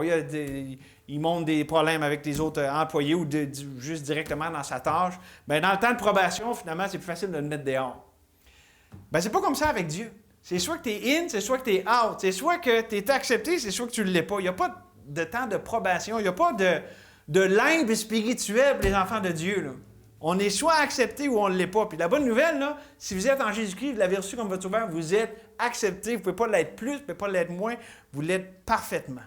il montre des problèmes avec les autres employés ou juste directement dans sa tâche. Bien, dans le temps de probation, finalement, c'est plus facile de le mettre dehors. Bien, c'est pas comme ça avec Dieu. C'est soit que tu es in, c'est soit que tu es out. C'est soit que tu es accepté, c'est soit que tu ne l'es pas. Il n'y a pas de temps de probation. Il n'y a pas de limbe spirituelle pour les enfants de Dieu. Là. On est soit accepté ou on ne l'est pas. Puis la bonne nouvelle, là, si vous êtes en Jésus-Christ, vous l'avez reçu comme votre sauveur, vous êtes accepté. Vous ne pouvez pas l'être plus, vous ne pouvez pas l'être moins. Vous l'êtes parfaitement.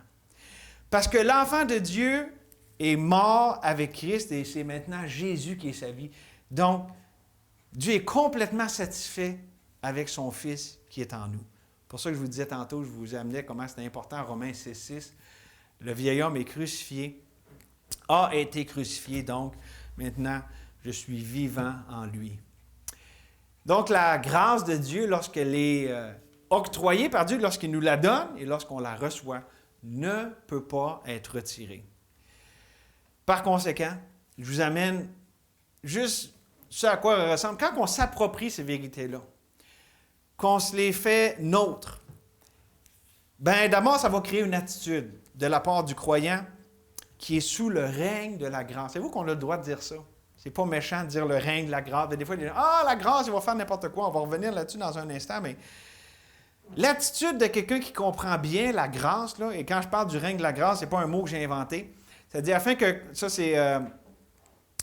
Parce que l'enfant de Dieu est mort avec Christ et c'est maintenant Jésus qui est sa vie. Donc, Dieu est complètement satisfait avec son Fils qui est en nous. C'est pour ça que je vous disais tantôt, je vous amenais comment c'est important, Romains 6,6. Le vieil homme est crucifié, a été crucifié, donc maintenant, je suis vivant en lui. Donc, la grâce de Dieu, lorsqu'elle est octroyée par Dieu, lorsqu'il nous la donne et lorsqu'on la reçoit, ne peut pas être retirée. Par conséquent, je vous amène juste ce à quoi elle ressemble. Quand on s'approprie ces vérités-là, qu'on se les fait nôtres, bien d'abord, ça va créer une attitude de la part du croyant qui est sous le règne de la grâce. Savez-vous qu'on a le droit de dire ça? C'est pas méchant de dire le règne de la grâce. Des fois, ils disent « Ah, la grâce, il va faire n'importe quoi. » On va revenir là-dessus dans un instant, mais l'attitude de quelqu'un qui comprend bien la grâce, là, et quand je parle du règne de la grâce, ce n'est pas un mot que j'ai inventé. C'est-à-dire, afin que, ça c'est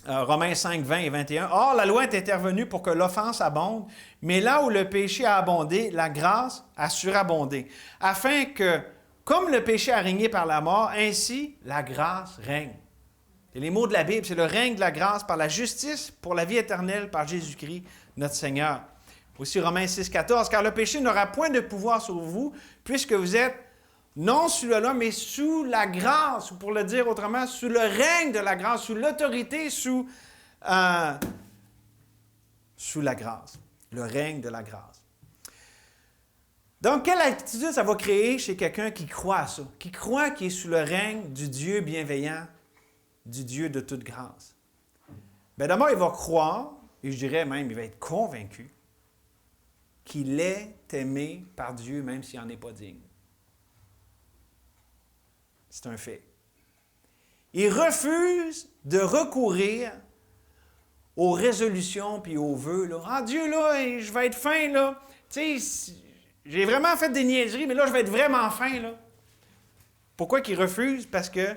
Romains 5, 20 et 21. « Or, la loi est intervenue pour que l'offense abonde, mais là où le péché a abondé, la grâce a surabondé, afin que, comme le péché a régné par la mort, ainsi la grâce règne. » C'est les mots de la Bible, c'est le règne de la grâce par la justice pour la vie éternelle par Jésus-Christ, notre Seigneur. Aussi Romains 6, 14. « Car le péché n'aura point de pouvoir sur vous, puisque vous êtes non sous la loi, mais sous la grâce, ou pour le dire autrement, sous le règne de la grâce, sous l'autorité, sous la grâce, le règne de la grâce. » Donc, quelle attitude ça va créer chez quelqu'un qui croit à ça, qui croit qu'il est sous le règne du Dieu bienveillant, du Dieu de toute grâce? Bien, d'abord, il va croire, et je dirais même, il va être convaincu qu'il est aimé par Dieu, même s'il n'en est pas digne. C'est un fait. Il refuse de recourir aux résolutions puis aux vœux. Là. « Ah, Dieu, là, je vais être fin, là. Tu sais, j'ai vraiment fait des niaiseries, mais là, je vais être vraiment fin, là. » Pourquoi qu'il refuse? Parce que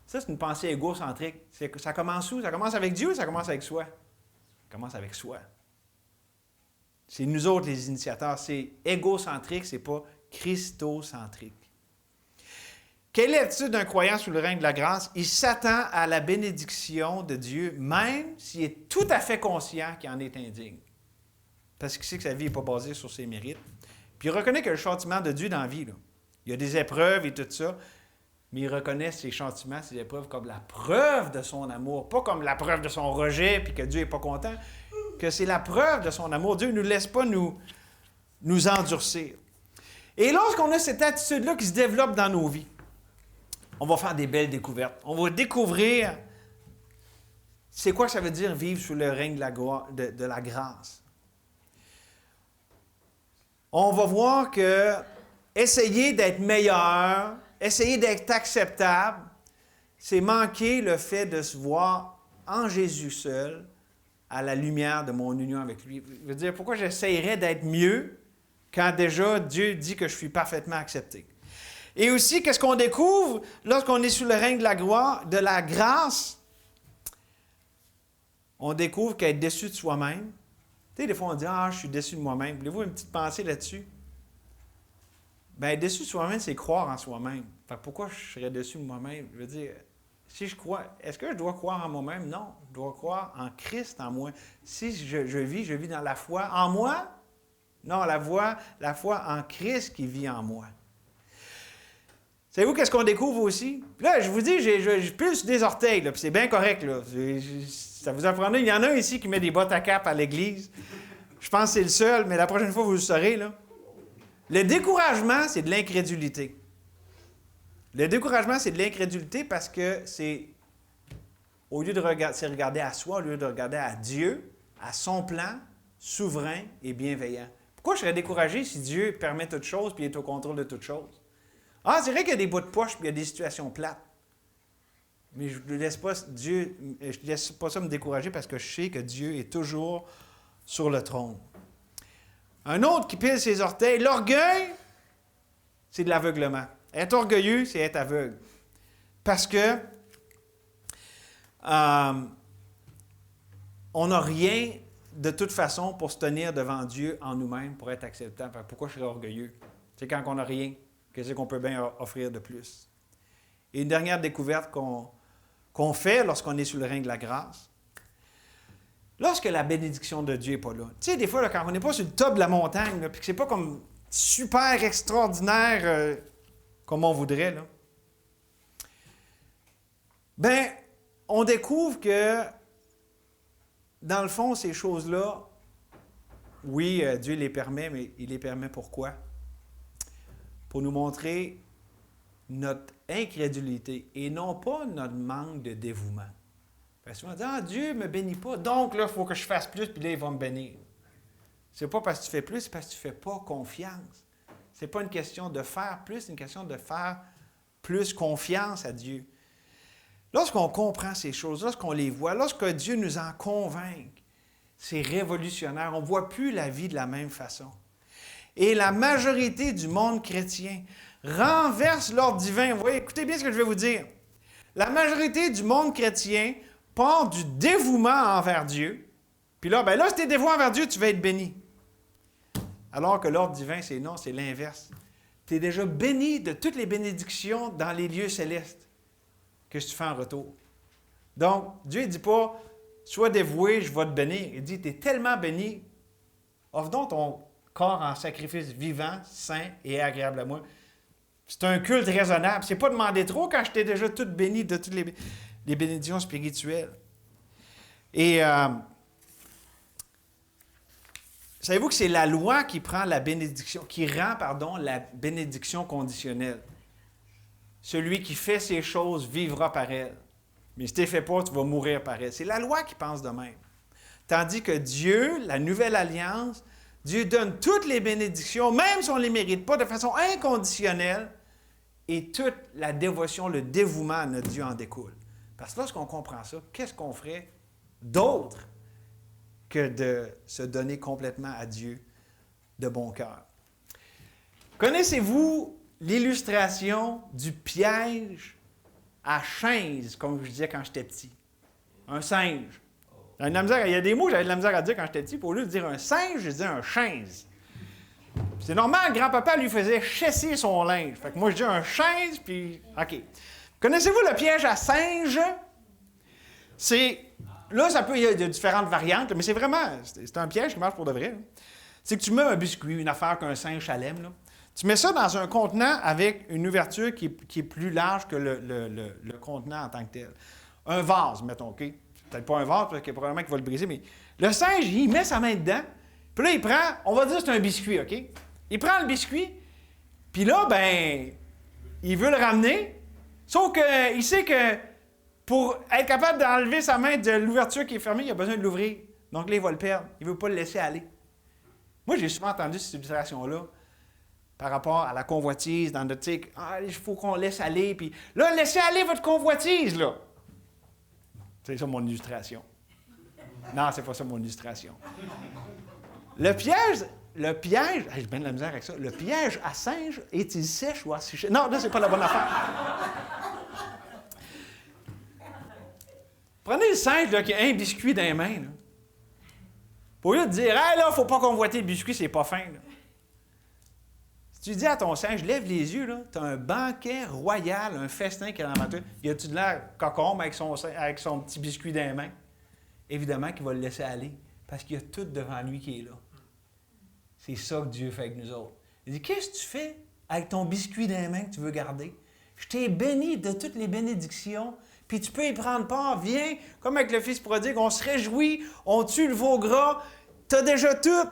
ça, c'est une pensée égocentrique. Ça commence où? Ça commence avec Dieu ou ça commence avec soi? Ça commence avec soi. C'est nous autres, les initiateurs. C'est égocentrique, c'est pas christocentrique. Quelle est l'attitude d'un croyant sous le règne de la grâce? Il s'attend à la bénédiction de Dieu, même s'il est tout à fait conscient qu'il en est indigne. Parce qu'il sait que sa vie n'est pas basée sur ses mérites. Puis il reconnaît que le châtiment de Dieu dans la vie, là, il y a des épreuves et tout ça, mais il reconnaît ces châtiments, ces épreuves comme la preuve de son amour, pas comme la preuve de son rejet, puis que Dieu n'est pas content, que c'est la preuve de son amour. Dieu ne nous laisse pas nous endurcir. Et lorsqu'on a cette attitude-là qui se développe dans nos vies, on va faire des belles découvertes. On va découvrir c'est quoi que ça veut dire vivre sous le règne de la grâce. on va voir que essayer d'être meilleur, essayer d'être acceptable, c'est manquer le fait de se voir en Jésus seul, à la lumière de mon union avec lui. Je veux dire, pourquoi j'essayerais d'être mieux quand déjà Dieu dit que je suis parfaitement accepté? Et aussi, qu'est-ce qu'on découvre lorsqu'on est sous le règne de la gloire, de la grâce? On découvre qu'être déçu de soi-même. Tu sais, des fois, on dit « Ah, je suis déçu de moi-même. » Voulez-vous une petite pensée là-dessus? Bien, être déçu de soi-même, c'est croire en soi-même. Fait que pourquoi je serais déçu de moi-même? Je veux dire, si je crois, est-ce que je dois croire en moi-même? Non, je dois croire en Christ en moi. Si je vis dans la foi en moi? Non, la foi en Christ qui vit en moi. Savez-vous qu'est-ce qu'on découvre aussi? Là, je vous dis, j'ai plus des orteils, là, puis c'est bien correct, là. Ça vous apprendra. Il y en a un ici qui met des bottes à cap à l'église. Je pense que c'est le seul, mais la prochaine fois, vous le saurez, là. Le découragement, c'est de l'incrédulité. Le découragement, c'est de l'incrédulité parce que c'est, au lieu de regarder à soi, au lieu de regarder à Dieu, à son plan souverain et bienveillant. Pourquoi je serais découragé si Dieu permet toutes choses et est au contrôle de toutes choses? Ah, c'est vrai qu'il y a des bouts de poche et il y a des situations plates. Mais je ne laisse pas ça me décourager parce que je sais que Dieu est toujours sur le trône. Un autre qui pile ses orteils. L'orgueil, c'est de l'aveuglement. Être orgueilleux, c'est être aveugle. Parce que on n'a rien de toute façon pour se tenir devant Dieu en nous-mêmes, pour être acceptable. Pourquoi je serais orgueilleux? C'est quand on n'a rien. Qu'est-ce qu'on peut bien offrir de plus? Et une dernière découverte qu'on fait lorsqu'on est sous le règne de la grâce, lorsque la bénédiction de Dieu n'est pas là. Tu sais, des fois, là, quand on n'est pas sur le top de la montagne, puis que c'est pas comme super extraordinaire comme on voudrait, là, bien, on découvre que, dans le fond, ces choses-là, oui, Dieu les permet, mais il les permet pourquoi? Pour nous montrer notre incrédulité et non pas notre manque de dévouement. Parce qu'on dit, Dieu ne me bénit pas, donc là, il faut que je fasse plus, puis là, il va me bénir. C'est pas parce que tu fais plus, c'est parce que tu ne fais pas confiance. C'est pas une question de faire plus, c'est une question de faire plus confiance à Dieu. Lorsqu'on comprend ces choses, lorsqu'on les voit, lorsque Dieu nous en convainc, c'est révolutionnaire. On ne voit plus la vie de la même façon. Et la majorité du monde chrétien renverse l'ordre divin. Vous voyez, écoutez bien ce que je vais vous dire. La majorité du monde chrétien part du dévouement envers Dieu. Puis là, si tu es dévoué envers Dieu, tu vas être béni. Alors que l'ordre divin, c'est non, c'est l'inverse. Tu es déjà béni de toutes les bénédictions dans les lieux célestes que tu fais en retour. Donc, Dieu ne dit pas, sois dévoué, je vais te bénir. Il dit, tu es tellement béni, offre donc ton corps en sacrifice vivant, saint et agréable à moi. C'est un culte raisonnable. C'est pas demander trop quand je t'ai déjà tout béni de toutes les bénédictions spirituelles. Et savez-vous que c'est la loi qui prend la bénédiction, qui rend, la bénédiction conditionnelle. Celui qui fait ces choses vivra par elles. Mais si tu ne les fais pas, tu vas mourir par elles. C'est la loi qui pense de même. Tandis que Dieu, la nouvelle alliance, Dieu donne toutes les bénédictions, même si on ne les mérite pas, de façon inconditionnelle, et toute la dévotion, le dévouement à notre Dieu en découle. Parce que lorsqu'on comprend ça, qu'est-ce qu'on ferait d'autre que de se donner complètement à Dieu de bon cœur? Connaissez-vous l'illustration du piège à chaise, comme je disais quand j'étais petit? Un singe. Il y a des mots que j'avais de la misère à dire quand j'étais petit. Pour lui dire un singe, je disais un chaise. C'est normal, grand-papa lui faisait chasser son linge. Fait que moi, je dis un chaise, puis OK. Connaissez-vous le piège à singe? Là, il y a différentes variantes, mais c'est un piège qui marche pour de vrai. C'est que tu mets un biscuit, une affaire qu'un singe aime, là. Tu mets ça dans un contenant avec une ouverture qui est plus large que le contenant en tant que tel. Un vase, mettons, OK? Peut-être pas un vase, parce qu'il probablement qu'il va le briser, mais le singe, il met sa main dedans, puis là, il prend, on va dire que c'est un biscuit, OK? Il prend le biscuit, puis là, il veut le ramener, sauf qu'il sait que pour être capable d'enlever sa main de l'ouverture qui est fermée, il a besoin de l'ouvrir. Donc là, il va le perdre. Il ne veut pas le laisser aller. Moi, j'ai souvent entendu cette illustration-là par rapport à la convoitise dans notre tic. Ah, il faut qu'on laisse aller. Puis là, laissez aller votre convoitise, là. C'est ça mon illustration. Non, c'est pas ça mon illustration. Le piège, j'ai bien de la misère avec ça. Le piège à singe est-il sèche ou asséché? Non, là, c'est pas la bonne affaire. Prenez le singe là, qui a un biscuit dans les mains. Là. Pour lieu de dire, hey, là, faut pas convoiter le biscuit, c'est pas fin. Là. Si tu dis à ton singe, lève les yeux, tu as un banquet royal, un festin qui est dans la main. Y a-tu de l'air cocombe avec son petit biscuit dans les mains? Évidemment qu'il va le laisser aller, parce qu'il y a tout devant lui qui est là. C'est ça que Dieu fait avec nous autres. Il dit, qu'est-ce que tu fais avec ton biscuit dans les mains que tu veux garder? Je t'ai béni de toutes les bénédictions, puis tu peux y prendre part. Viens, comme avec le fils prodigue, on se réjouit, on tue le veau gras, tu as déjà tout.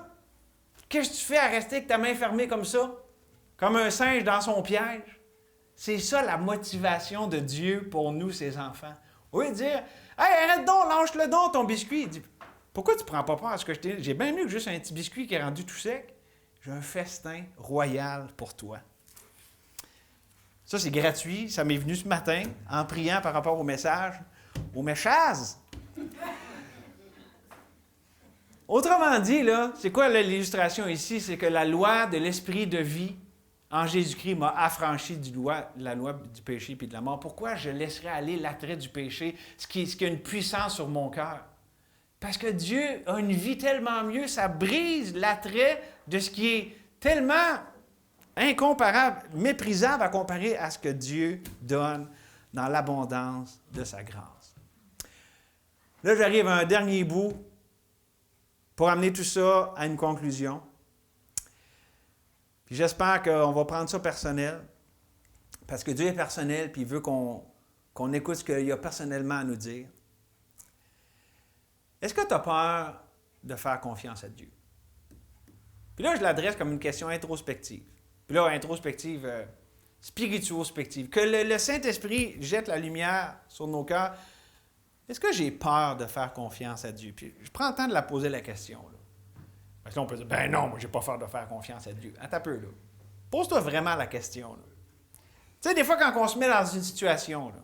Qu'est-ce que tu fais à rester avec ta main fermée comme ça? Comme un singe dans son piège. C'est ça la motivation de Dieu pour nous, ses enfants. Au lieu de dire, hey, arrête donc, lâche-le donc ton biscuit. Il dit, pourquoi tu ne prends pas part à ce que je t'ai dit? J'ai bien mieux que juste un petit biscuit qui est rendu tout sec. J'ai un festin royal pour toi. Ça, c'est gratuit. Ça m'est venu ce matin en priant par rapport au message. Au message. Autrement dit, là, c'est quoi là, l'illustration ici? C'est que la loi de l'esprit de vie en Jésus-Christ m'a affranchi la loi du péché et de la mort. Pourquoi je laisserais aller l'attrait du péché, ce qui a une puissance sur mon cœur? Parce que Dieu a une vie tellement mieux, ça brise l'attrait de ce qui est tellement incomparable, méprisable à comparer à ce que Dieu donne dans l'abondance de sa grâce. Là, j'arrive à un dernier bout pour amener tout ça à une conclusion. Puis j'espère qu'on va prendre ça personnel, parce que Dieu est personnel, puis il veut qu'on écoute ce qu'il a personnellement à nous dire. Est-ce que tu as peur de faire confiance à Dieu? Puis là, je l'adresse comme une question introspective. Puis là, introspective, spirituospective. Que le Saint-Esprit jette la lumière sur nos cœurs. Est-ce que j'ai peur de faire confiance à Dieu? Puis je prends le temps de la poser la question. Là. Parce que là, on peut dire, ben non, moi, j'ai pas peur de faire confiance à Dieu. Attends un peu, là. Pose-toi vraiment la question, là. Tu sais, des fois, quand on se met dans une situation, là,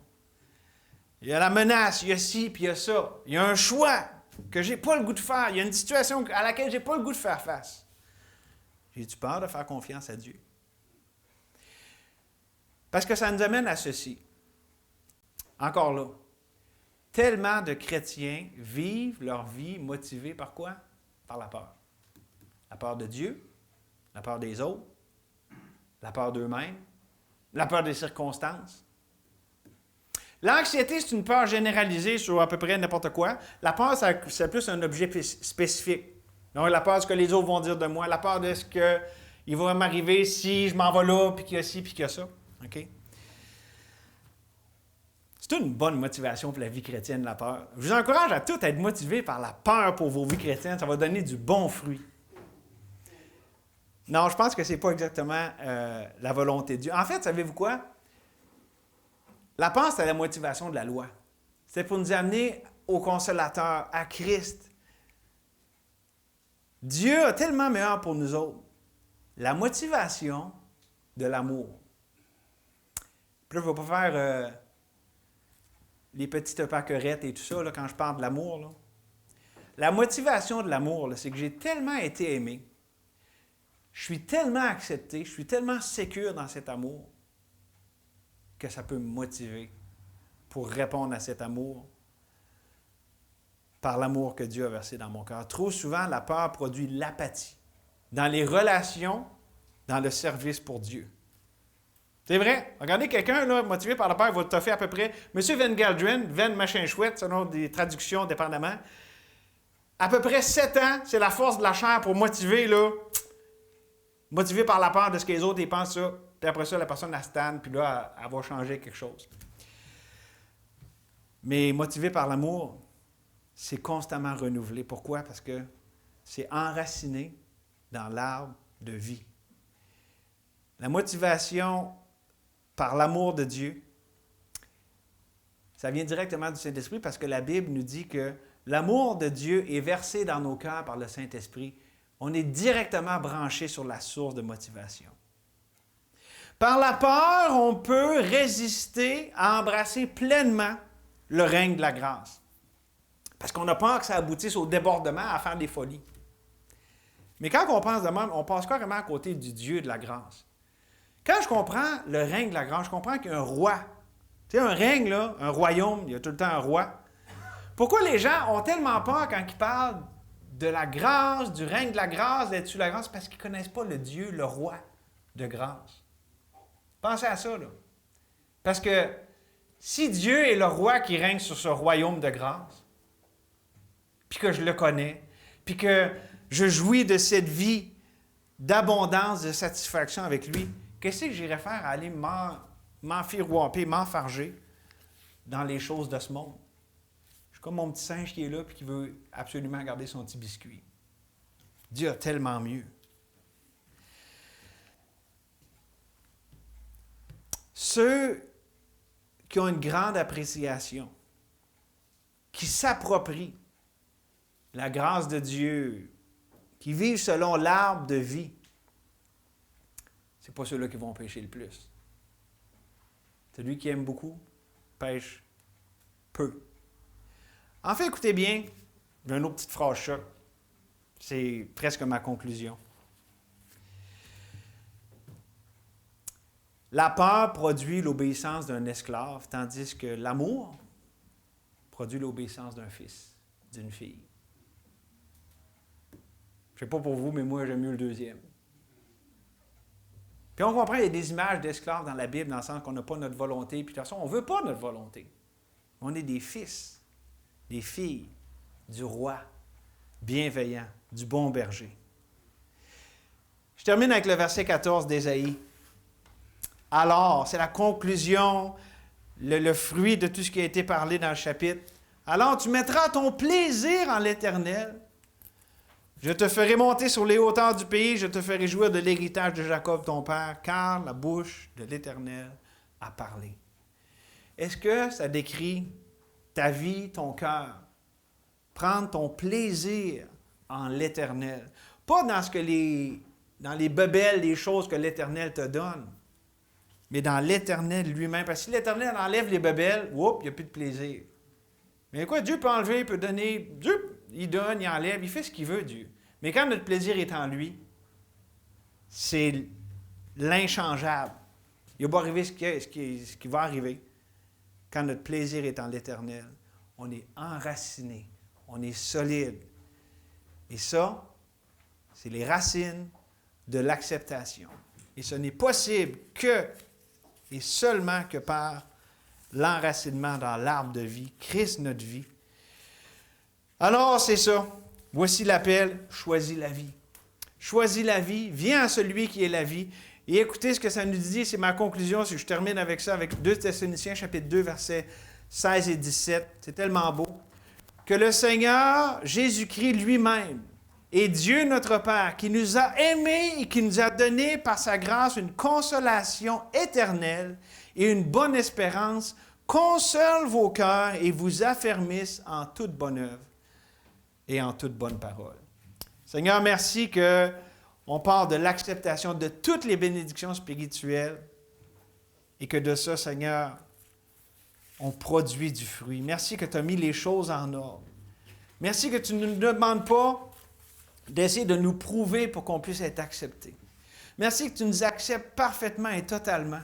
il y a la menace, il y a ci, puis il y a ça. Il y a un choix que j'ai pas le goût de faire. Il y a une situation à laquelle j'ai pas le goût de faire face. J'ai-tu peur de faire confiance à Dieu? Parce que ça nous amène à ceci. Encore là. Tellement de chrétiens vivent leur vie motivés par quoi? Par la peur. La peur de Dieu, la peur des autres, la peur d'eux-mêmes, la peur des circonstances. L'anxiété, c'est une peur généralisée sur à peu près n'importe quoi. La peur, c'est plus un objet spécifique. Donc, la peur de ce que les autres vont dire de moi, la peur de ce qu'il va m'arriver si je m'en vais là, puis qu'il y a ci, puis qu'il y a ça. OK? C'est une bonne motivation pour la vie chrétienne, la peur. Je vous encourage à tous à être motivés par la peur pour vos vies chrétiennes. Ça va donner du bon fruit. Non, je pense que ce n'est pas exactement la volonté de Dieu. En fait, savez-vous quoi? La peur, c'est la motivation de la loi. C'est pour nous amener au Consolateur, à Christ. Dieu a tellement meilleur pour nous autres. La motivation de l'amour. Puis là, je ne vais pas faire les petites paquerettes et tout ça là, quand je parle de l'amour. Là. La motivation de l'amour, là, c'est que j'ai tellement été aimé. Je suis tellement accepté, je suis tellement sécure dans cet amour que ça peut me motiver pour répondre à cet amour par l'amour que Dieu a versé dans mon cœur. Trop souvent, la peur produit l'apathie dans les relations, dans le service pour Dieu. C'est vrai. Regardez quelqu'un là, motivé par la peur, il va te faire à peu près. M. Van Galdren, Van machin chouette, selon des traductions dépendamment, à peu près 7 ans, c'est la force de la chair pour motiver, là, motivé par la peur de ce que les autres ils pensent ça. Puis après ça, la personne la stanne, puis là, elle va changer quelque chose. Mais motivé par l'amour, c'est constamment renouvelé. Pourquoi? Parce que c'est enraciné dans l'arbre de vie. La motivation par l'amour de Dieu, ça vient directement du Saint-Esprit parce que la Bible nous dit que l'amour de Dieu est versé dans nos cœurs par le Saint-Esprit On est directement branché sur la source de motivation. Par la peur, on peut résister à embrasser pleinement le règne de la grâce. Parce qu'on a peur que ça aboutisse au débordement, à faire des folies. Mais quand on pense de même, on passe carrément à côté du Dieu de la grâce. Quand je comprends le règne de la grâce, je comprends qu'il y a un roi. Tu sais, un règne, là, un royaume, il y a tout le temps un roi. Pourquoi les gens ont tellement peur quand ils parlent de la grâce, du règne de la grâce, d'être sous la grâce? Parce qu'ils ne connaissent pas le Dieu, le roi de grâce. Pensez à ça, là. Parce que si Dieu est le roi qui règne sur ce royaume de grâce, puis que je le connais, puis que je jouis de cette vie d'abondance, de satisfaction avec lui, qu'est-ce que j'irais faire à aller m'enfirouamper, m'enfarger dans les choses de ce monde? Je suis comme mon petit singe qui est là et qui veut absolument garder son petit biscuit. Dieu a tellement mieux. Ceux qui ont une grande appréciation, qui s'approprient la grâce de Dieu, qui vivent selon l'arbre de vie, ce n'est pas ceux-là qui vont pêcher le plus. Celui qui aime beaucoup, pêche peu. En fait, écoutez bien, j'ai une autre petite phrase choc. C'est presque ma conclusion. La peur produit l'obéissance d'un esclave, tandis que l'amour produit l'obéissance d'un fils, d'une fille. Je ne sais pas pour vous, mais moi, j'aime mieux le deuxième. Puis on comprend, il y a des images d'esclaves dans la Bible, dans le sens qu'on n'a pas notre volonté, puis de toute façon, on ne veut pas notre volonté. On est des fils, des filles du roi, bienveillant, du bon berger. Je termine avec le verset 14 d'Ésaïe. Alors, c'est la conclusion, le fruit de tout ce qui a été parlé dans le chapitre. Alors, tu mettras ton plaisir en l'Éternel. Je te ferai monter sur les hauteurs du pays, je te ferai jouir de l'héritage de Jacob ton père, car la bouche de l'Éternel a parlé. Est-ce que ça décrit ta vie, ton cœur? Prendre ton plaisir en l'Éternel. Pas dans les bebelles, les choses que l'Éternel te donne, mais dans l'Éternel lui-même. Parce que si l'Éternel enlève les bebelles, il n'y a plus de plaisir. Mais quoi, Dieu peut enlever, il peut donner. Dieu, il donne, il enlève, il fait ce qu'il veut, Dieu. Mais quand notre plaisir est en lui, c'est l'inchangeable. Il va arriver ce qui va arriver. Quand notre plaisir est en l'Éternel, on est enraciné, on est solide. Et ça, c'est les racines de l'acceptation. Et ce n'est possible que et seulement que par l'enracinement dans l'arbre de vie, Christ notre vie. Alors, c'est ça. Voici l'appel, choisis la vie. Choisis la vie, viens à celui qui est la vie. Et écoutez ce que ça nous dit, c'est ma conclusion, je termine avec ça, avec 2 Thessaloniciens, chapitre 2, versets 16 et 17. C'est tellement beau. Que le Seigneur Jésus-Christ lui-même et Dieu notre Père, qui nous a aimés et qui nous a donné par sa grâce une consolation éternelle et une bonne espérance, console vos cœurs et vous affermisse en toute bonne œuvre et en toute bonne parole. Seigneur, merci qu'on parle de l'acceptation de toutes les bénédictions spirituelles et que de ça, Seigneur, on produit du fruit. Merci que tu as mis les choses en ordre. Merci que tu ne nous demandes pas d'essayer de nous prouver pour qu'on puisse être acceptés. Merci que tu nous acceptes parfaitement et totalement.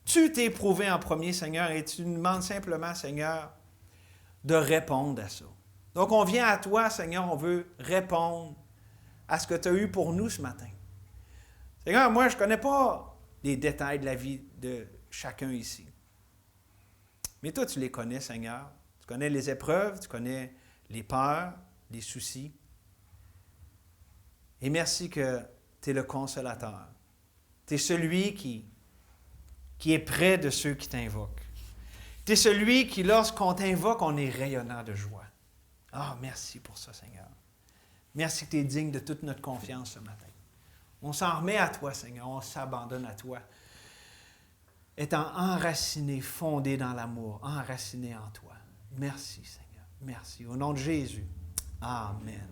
Tu t'es prouvé en premier, Seigneur, et tu nous demandes simplement, Seigneur, de répondre à ça. Donc, on vient à toi, Seigneur, on veut répondre à ce que tu as eu pour nous ce matin. Seigneur, moi, je ne connais pas les détails de la vie de chacun ici. Mais toi, tu les connais, Seigneur. Tu connais les épreuves, tu connais les peurs, les soucis. Et merci que tu es le consolateur. Tu es celui qui est près de ceux qui t'invoquent. Tu es celui qui, lorsqu'on t'invoque, on est rayonnant de joie. Ah, merci pour ça, Seigneur. Merci que tu es digne de toute notre confiance ce matin. On s'en remet à toi, Seigneur. On s'abandonne à toi. Étant enraciné, fondé dans l'amour, enraciné en toi. Merci, Seigneur. Merci. Au nom de Jésus. Amen.